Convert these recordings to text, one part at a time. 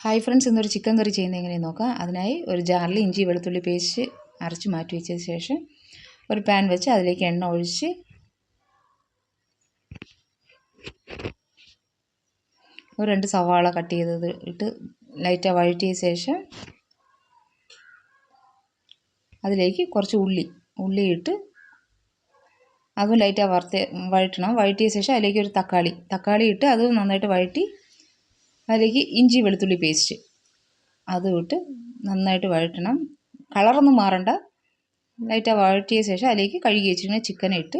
Hi friends, ഇന്നൊരു chicken കറി ചെയ്യുന്നത് എങ്ങനെയെന്ന് നോക്കാം. അതിനായി ഒരു ജാറിൽ ഇഞ്ചി വെളുത്തുള്ളി പേസ്റ്റ് അരച്ച് മാറ്റി വെച്ചതിന് ശേഷം ഒരു പാൻ വെച്ച് അതിലേക്ക് എണ്ണ ഒഴിച്ച് ഒരു 2 സവാള കട്ട് ചെയ്തത് ഇട്ട് ലൈറ്റായി വഴറ്റിയ ശേഷം അതിലേക്ക് കുറച്ച് ഉള്ളി ഇട്ട് അതും ലൈറ്റായി വഴറ്റണം. വഴറ്റിയ ശേഷം അതിലേക്ക് ഒരു തക്കാളി ഇട്ട് അത് നന്നായിട്ട് വഴറ്റി അതിലേക്ക് ഇഞ്ചി വെളുത്തുള്ളി പേസ്റ്റ് അതും ഇട്ട് നന്നായിട്ട് വഴറ്റണം. കളറൊന്നും മാറണ്ട. ലൈറ്റായി വഴറ്റിയ ശേഷം അതിലേക്ക് കഴുകി വെച്ചിരിക്കുന്ന ചിക്കൻ ഇട്ട്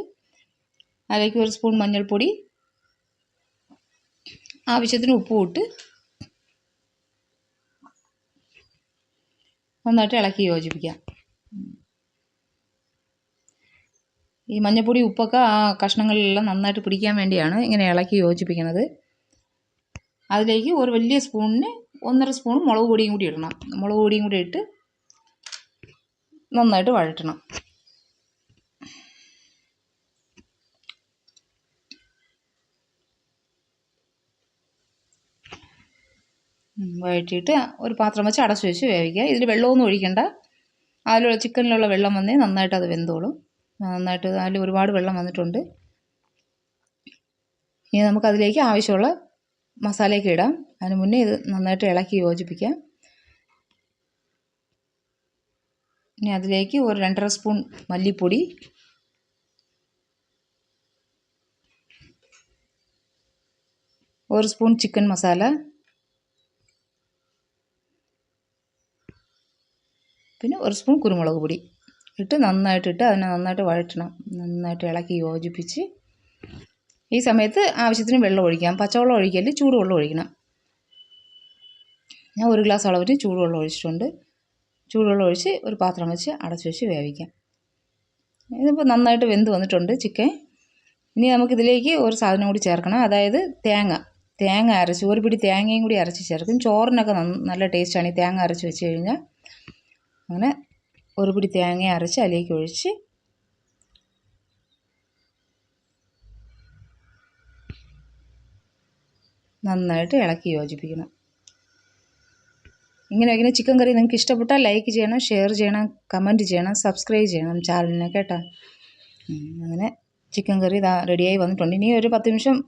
അതിലേക്ക് ഒരു സ്പൂൺ മഞ്ഞൾപ്പൊടി, ആവശ്യത്തിന് ഉപ്പും ഇട്ട് നന്നായിട്ട് ഇളക്കി യോജിപ്പിക്കാം. ഈ മഞ്ഞൾപ്പൊടി ഉപ്പൊക്കെ ആ കഷ്ണങ്ങളിലെല്ലാം നന്നായിട്ട് പിടിക്കാൻ വേണ്ടിയാണ് ഇങ്ങനെ ഇളക്കി യോജിപ്പിക്കുന്നത്. അതിലേക്ക് ഒരു വലിയ സ്പൂണിന് 1.5 സ്പൂൺ മുളക് പൊടിയും കൂടി ഇടണം. മുളക് പൊടിയും കൂടി ഇട്ട് നന്നായിട്ട് വഴറ്റണം. വഴറ്റിയിട്ട് ഒരു പാത്രം വെച്ച് അടച്ചു വെച്ച് വേവിക്കുക. ഇതിൽ വെള്ളമൊന്നും ഒഴിക്കണ്ട. അതിലുള്ള ചിക്കനിലുള്ള വെള്ളം വന്നേ നന്നായിട്ട് അത് വെന്തോളും. നന്നായിട്ട് അതിൽ ഒരുപാട് വെള്ളം വന്നിട്ടുണ്ട്. ഇനി നമുക്കതിലേക്ക് ആവശ്യമുള്ള മസാലയൊക്കെ ഇടാം. അതിന് മുന്നേ ഇത് നന്നായിട്ട് ഇളക്കി യോജിപ്പിക്കാം. ഇനി അതിലേക്ക് ഒരു 2.5 സ്പൂൺ മല്ലിപ്പൊടി, ഒരു സ്പൂൺ ചിക്കൻ മസാല, പിന്നെ ഒരു സ്പൂൺ കുരുമുളക് പൊടി ഇട്ട് അതിനെ നന്നായിട്ട് വഴറ്റണം. നന്നായിട്ട് ഇളക്കി യോജിപ്പിച്ച് ഈ സമയത്ത് ആവശ്യത്തിന് വെള്ളം ഒഴിക്കാം. പച്ചവെള്ളം ഒഴിക്കല്, ചൂടുവെള്ളം ഒഴിക്കണം. ഞാൻ 1 ഗ്ലാസ് അളവിന് ചൂടുവെള്ളം ഒഴിച്ചിട്ടുണ്ട്. ചൂടുവെള്ളം ഒഴിച്ച് ഒരു പാത്രം വെച്ച് അടച്ചു വെച്ച് വേവിക്കാം. ഇതിപ്പോൾ നന്നായിട്ട് വെന്ത് വന്നിട്ടുണ്ട് ചിക്കൻ. ഇനി നമുക്കിതിലേക്ക് ഒരു സാധനം കൂടി ചേർക്കണം. അതായത് തേങ്ങ അരച്ച്, ഒരു പിടി തേങ്ങയും കൂടി അരച്ച് ചേർക്കും. ചോറിനൊക്കെ നല്ല ടേസ്റ്റാണ് ഈ തേങ്ങ അരച്ച് വെച്ച് കഴിഞ്ഞാൽ. അങ്ങനെ ഒരു പിടി തേങ്ങ അരച്ച് അതിലേക്ക് ഒഴിച്ച് നന്നായിട്ട് ഇളക്കി യോജിപ്പിക്കണം. ഇങ്ങനെ ചിക്കൻ കറി നിങ്ങൾക്ക് ഇഷ്ടപ്പെട്ടാൽ ലൈക്ക് ചെയ്യണം, ഷെയർ ചെയ്യണം, കമൻറ്റ് ചെയ്യണം, സബ്സ്ക്രൈബ് ചെയ്യണം ചാനലിനെ കേട്ടോ. അങ്ങനെ ചിക്കൻ കറി ഇതാ റെഡിയായി വന്നിട്ടുണ്ട്. ഇനി ഒരു 10 നിമിഷം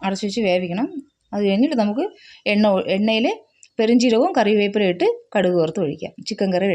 അടച്ചു വെച്ച് വേവിക്കണം. അത് കഴിഞ്ഞിട്ട് നമുക്ക് എണ്ണയിൽ പെരുംജീരകവും കറിവേപ്പിലയും ഇട്ട് കടുക് വറുത്ത് ഒഴിക്കാം. ചിക്കൻ കറി റെഡി.